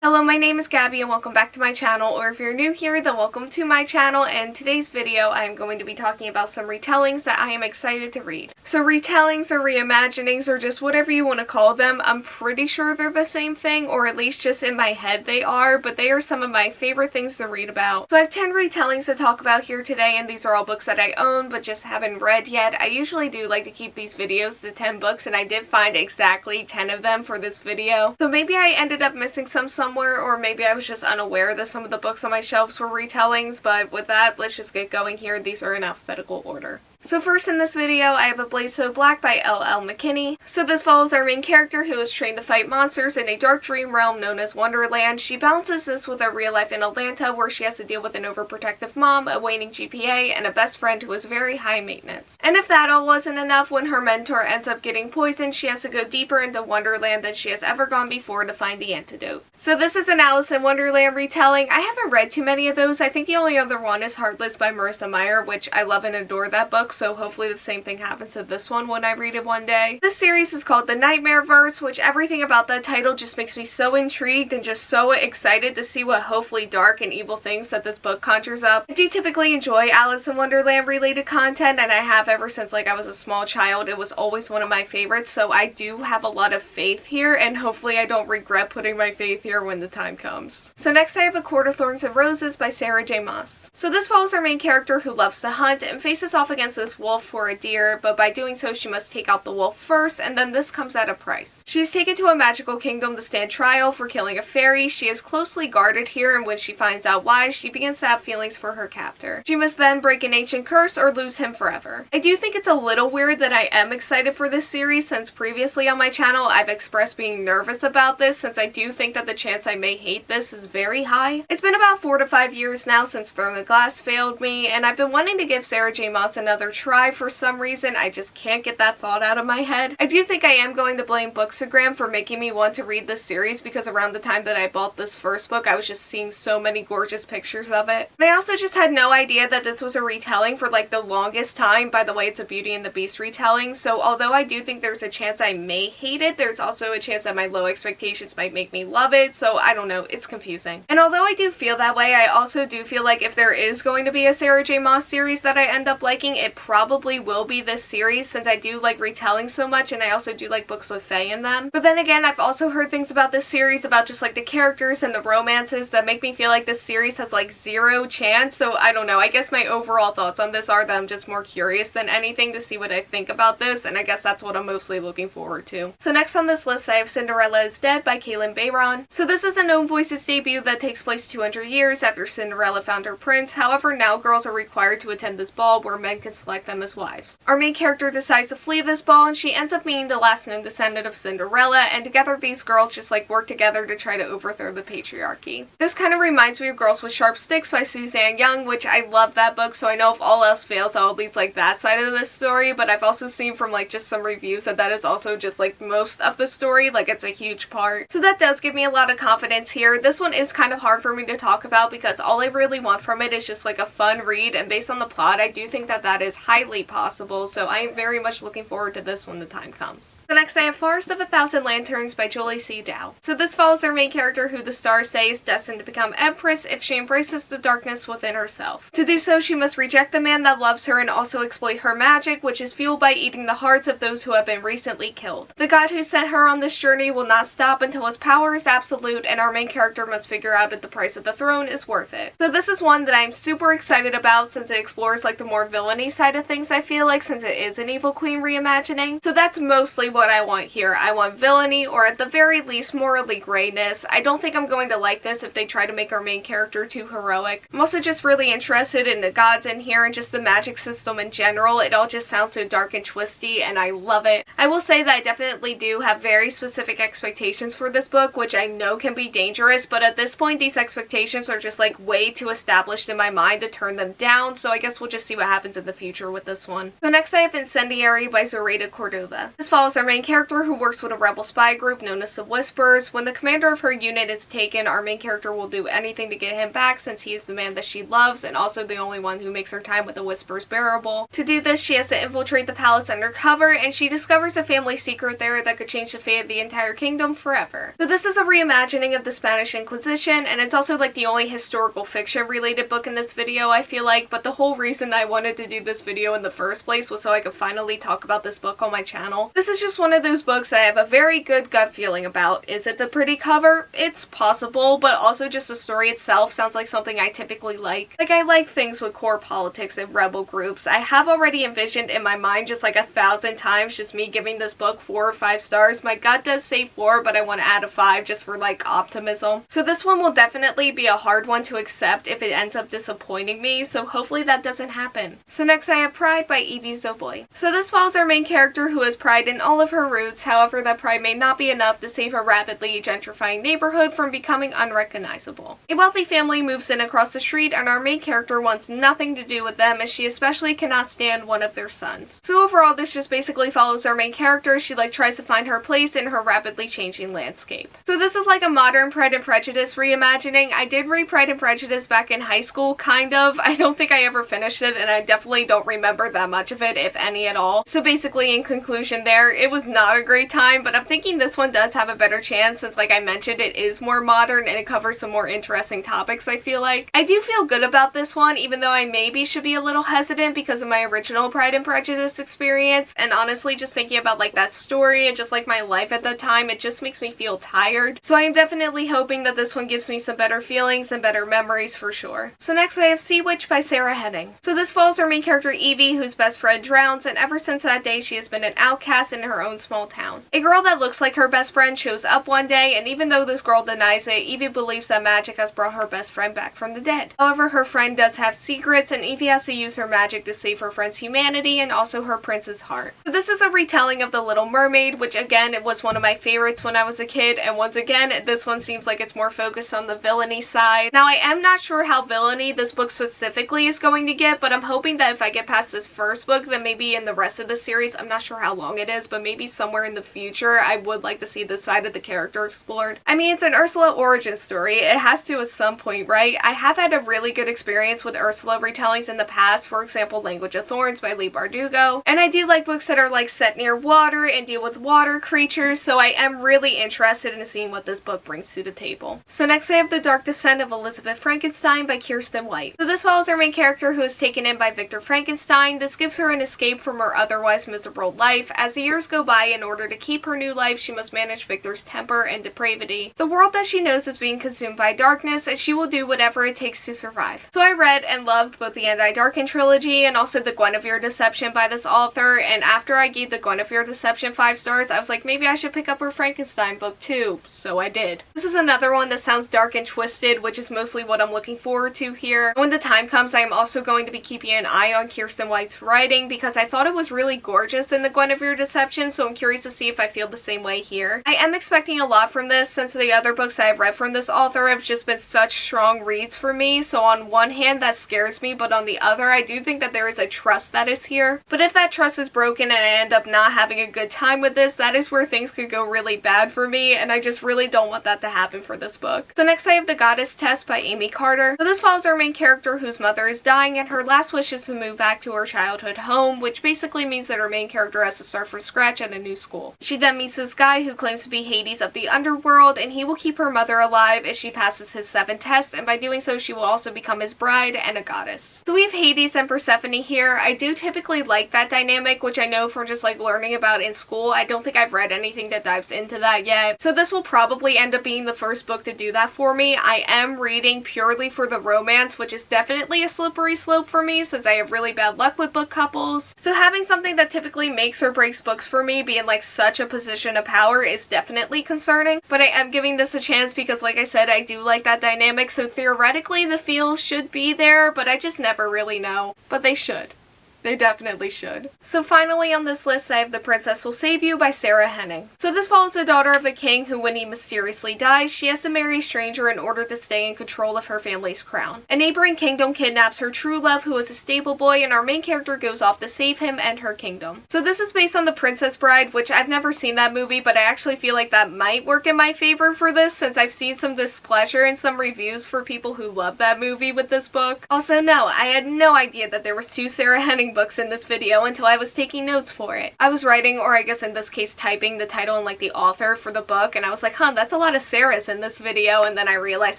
Hello, my name is Gabby and welcome back to my channel, or if you're new here, then welcome to my channel. And in today's video, I am going to be talking about some retellings that I am excited to read. So retellings or reimaginings or just whatever you want to call them, I'm pretty sure they're the same thing, or at least just in my head they are, but they are some of my favorite things to read about. So I have 10 retellings to talk about here today, and these are all books that I own but just haven't read yet. I usually do like to keep these videos to 10 books, and I did find exactly 10 of them for this video. So maybe I ended up missing some somewhere, or maybe I was just unaware that some of the books on my shelves were retellings, but with that, let's just get going here. These are in alphabetical order. So first in this video, I have a Blazo Black by L.L. McKinney. So this follows our main character who is trained to fight monsters in a dark dream realm known as Wonderland. She balances this with her real life in Atlanta, where she has to deal with an overprotective mom, a waning GPA, and a best friend who is very high maintenance. And if that all wasn't enough, when her mentor ends up getting poisoned, she has to go deeper into Wonderland than she has ever gone before to find the antidote. So this is an Alice in Wonderland retelling. I haven't read too many of those. I think the only other one is Heartless by Marissa Meyer, which I love and adore that book, so hopefully the same thing happens to this one when I read it one day. This series is called The Nightmareverse, which everything about that title just makes me so intrigued and just so excited to see what hopefully dark and evil things that this book conjures up. I do typically enjoy Alice in Wonderland related content, and I have ever since I was a small child. It was always one of my favorites, so I do have a lot of faith here, and hopefully I don't regret putting my faith here when the time comes. So next I have A Court of Thorns and Roses by Sarah J. Maas. So this follows our main character who loves to hunt and faces off against this wolf for a deer, but by doing so she must take out the wolf first, and then this comes at a price. She is taken to a magical kingdom to stand trial for killing a fairy. She is closely guarded here, and when she finds out why, she begins to have feelings for her captor. She must then break an ancient curse or lose him forever. I do think it's a little weird that I am excited for this series, since previously on my channel I've expressed being nervous about this, since I do think that the chance I may hate this is very high. It's been about 4 to 5 years now since Throne of Glass failed me, and I've been wanting to give Sarah J. Maas another try for some reason. I just can't get that thought out of my head. I do think I am going to blame Bookstagram for making me want to read this series, because around the time that I bought this first book, I was just seeing so many gorgeous pictures of it. And I also just had no idea that this was a retelling for like the longest time. By the way, it's a Beauty and the Beast retelling, so although I do think there's a chance I may hate it, there's also a chance that my low expectations might make me love it, so I don't know, it's confusing. And although I do feel that way, I also do feel like if there is going to be a Sarah J. Maas series that I end up liking, it probably will be this series, since I do like retelling so much, and I also do like books with fae in them. But then again, I've also heard things about this series, about just like the characters and the romances, that make me feel like this series has like zero chance, so I don't know. I guess my overall thoughts on this are that I'm just more curious than anything to see what I think about this, and I guess that's what I'm mostly looking forward to. So next on this list I have Cinderella is Dead by Kalynn Bayron. So this is a Known Voices debut that takes place 200 years after Cinderella found her prince. However, now girls are required to attend this ball where men can select them as wives. Our main character decides to flee this ball, and she ends up being the last known descendant of Cinderella, and together these girls just like work together to try to overthrow the patriarchy. This kind of reminds me of Girls with Sharp Sticks by Suzanne Young, which I love that book, so I know if all else fails I'll at least like that side of this story, but I've also seen from like just some reviews that that is also just like most of the story, like it's a huge part. So that does give me a lot of confidence here. This one is kind of hard for me to talk about because all I really want from it is just like a fun read, and based on the plot I do think that that is highly possible, so I am very much looking forward to this when the time comes. So next I have Forest of a Thousand Lanterns by Julie C. Dow. So this follows our main character who the stars say is destined to become Empress if she embraces the darkness within herself. To do so, she must reject the man that loves her and also exploit her magic, which is fueled by eating the hearts of those who have been recently killed. The god who sent her on this journey will not stop until his power is absolute, and our main character must figure out if the price of the throne is worth it. So this is one that I'm super excited about, since it explores like the more villainy side of things, I feel like, since it is an Evil Queen reimagining. So that's mostly what I want here. I want villainy, or at the very least morally grayness. I don't think I'm going to like this if they try to make our main character too heroic. I'm also just really interested in the gods in here and just the magic system in general. It all just sounds so dark and twisty, and I love it. I will say that I definitely do have very specific expectations for this book, which I know can be dangerous, but at this point these expectations are just like way too established in my mind to turn them down, so I guess we'll just see what happens in the future with this one. So next I have Incendiary by Zoraida Córdova. This follows our main character who works with a rebel spy group known as the Whispers. When the commander of her unit is taken, our main character will do anything to get him back since he is the man that she loves and also the only one who makes her time with the Whispers bearable. To do this, she has to infiltrate the palace undercover, and she discovers a family secret there that could change the fate of the entire kingdom forever. So this is a reimagining of the Spanish Inquisition, and it's also like the only historical fiction related book in this video, I feel like, but the whole reason I wanted to do this video in the first place was so I could finally talk about this book on my channel. This is just one of those books I have a very good gut feeling about. Is it the pretty cover? It's possible, but also just the story itself sounds like something I typically like. Like, I like things with core politics and rebel groups. I have already envisioned in my mind just like 1,000 times just me giving this book 4 or 5 stars. My gut does say 4, but I want to add a 5 just for like optimism. So this one will definitely be a hard one to accept if it ends up disappointing me, so hopefully that doesn't happen. So next I have Pride by Ibi Zoboi. So this follows our main character who has pride in all of her roots, however that pride may not be enough to save her rapidly gentrifying neighborhood from becoming unrecognizable. A wealthy family moves in across the street and our main character wants nothing to do with them, as she especially cannot stand one of their sons. So overall this just basically follows our main character. She like tries to find her place in her rapidly changing landscape. So this is like a modern Pride and Prejudice reimagining. I did read Pride and Prejudice back in high school, kind of. I don't think I ever finished it, and I definitely don't remember that much of it, if any at all. So basically in conclusion there, it was not a great time, but I'm thinking this one does have a better chance since, like I mentioned, it is more modern and it covers some more interesting topics, I feel like. I do feel good about this one, even though I maybe should be a little hesitant because of my original Pride and Prejudice experience, and honestly just thinking about like that story and just like my life at that time, it just makes me feel tired. So I am definitely hoping that this one gives me some better feelings and better memories for sure. So next I have Sea Witch by Sarah Henning. So this follows our main character Evie, whose best friend drowns, and ever since that day she has been an outcast in her own small town. A girl that looks like her best friend shows up one day, and even though this girl denies it, Evie believes that magic has brought her best friend back from the dead. However, her friend does have secrets, and Evie has to use her magic to save her friend's humanity and also her prince's heart. So this is a retelling of The Little Mermaid, which again, it was one of my favorites when I was a kid, and once again, this one seems like it's more focused on the villainy side. Now, I am not sure how villainy this book specifically is going to get, but I'm hoping that if I get past this first book, then maybe in the rest of the series, I'm not sure how long it is, but maybe somewhere in the future, I would like to see this side of the character explored. I mean, it's an Ursula origin story. It has to at some point, right? I have had a really good experience with Ursula retellings in the past, for example, Language of Thorns by Leigh Bardugo, and I do like books that are like set near water and deal with water creatures, so I am really interested in seeing what this book brings to the table. So next I have The Dark Descent of Elizabeth Frankenstein by Kiersten White. So this follows our main character who is taken in by Victor Frankenstein. This gives her an escape from her otherwise miserable life. As the years go by, in order to keep her new life, she must manage Victor's temper and depravity. The world that she knows is being consumed by darkness, and she will do whatever it takes to survive. So I read and loved both the Anti-Darken trilogy and also the Guinevere Deception by this author, and after I gave the Guinevere Deception 5 stars, I was like, maybe I should pick up her Frankenstein book too, so I did. This is another one that sounds dark and twisted, which is mostly what I'm looking forward to here. When the time comes, I am also going to be keeping an eye on Kiersten White's writing because I thought it was really gorgeous in the Guinevere Deception, so I'm curious to see if I feel the same way here. I am expecting a lot from this since the other books I have read from this author have just been such strong reads for me, so on one hand that scares me, but on the other I do think that there is a trust that is here. But if that trust is broken and I end up not having a good time with this, that is where things could go really bad for me, and I just really don't want that to happen for this book. So next I have The Goddess Test by Aimée Carter. So this follows our main character whose mother is dying and her last wish is to move back to her childhood home, which basically means that her main character has to start from scratch at a new school. She then meets this guy who claims to be Hades of the underworld, and he will keep her mother alive if she passes his 7 tests, and by doing so she will also become his bride and a goddess. So we have Hades and Persephone here. I do typically like that dynamic, which I know from just like learning about in school. I don't think I've read anything that dives into that yet, so this will probably end up being the first book to do that for me. I am reading purely for the romance, which is definitely a slippery slope for me since I have really bad luck with book couples. So having something that typically makes or breaks books for me be in like such a position of power is definitely concerning, but I am giving this a chance because like I said, I do like that dynamic, so theoretically the feels should be there, but I just never really know. But they should. They definitely should. So finally on this list I have The Princess Will Save You by Sarah Henning. So this follows the daughter of a king who, when he mysteriously dies, she has to marry a stranger in order to stay in control of her family's crown. A neighboring kingdom kidnaps her true love, who is a stable boy, and our main character goes off to save him and her kingdom. So this is based on The Princess Bride, which I've never seen that movie, but I actually feel like that might work in my favor for this, since I've seen some displeasure in some reviews for people who love that movie with this book. Also, no, I had no idea that there was 2 Sarah Henning books in this video until I was taking notes for it. I was writing, or I guess in this case typing, the title and like the author for the book, and I was like, huh, that's a lot of Sarahs in this video, and then I realized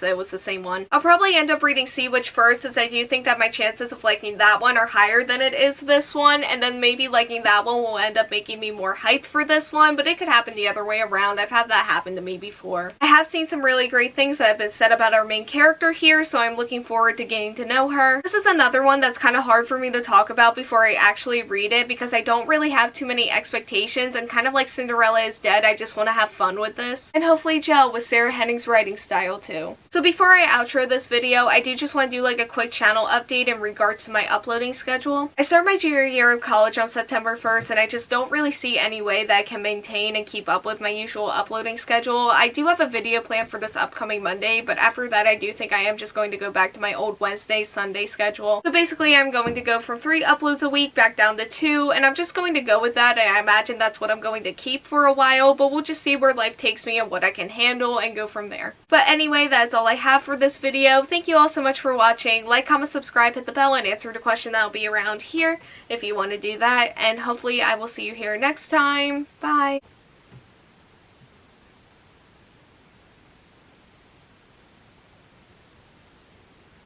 that it was the same one. I'll probably end up reading Sea Witch first, since I do think that my chances of liking that one are higher than it is this one, and then maybe liking that one will end up making me more hyped for this one, but it could happen the other way around. I've had that happen to me before. I have seen some really great things that have been said about our main character here, so I'm looking forward to getting to know her. This is another one that's kind of hard for me to talk about before I actually read it, because I don't really have too many expectations, and kind of like Cinderella is Dead, I just want to have fun with this, and hopefully gel with Sarah Henning's writing style too. So before I outro this video, I do just want to do like a quick channel update in regards to my uploading schedule. I start my junior year of college on September 1st, and I just don't really see any way that I can maintain and keep up with my usual uploading schedule. I do have a video planned for this upcoming Monday, but after that I do think I am just going to go back to my old Wednesday, Sunday schedule. So basically I'm going to go from 3 uploads a week back down to 2, and I'm just going to go with that, and I imagine that's what I'm going to keep for a while, but we'll just see where life takes me and what I can handle and go from there. But anyway, that's all I have for this video. Thank you all so much for watching. Like, comment, subscribe, hit the bell, and answer the question that will be around here if you want to do that, and hopefully I will see you here next time. Bye!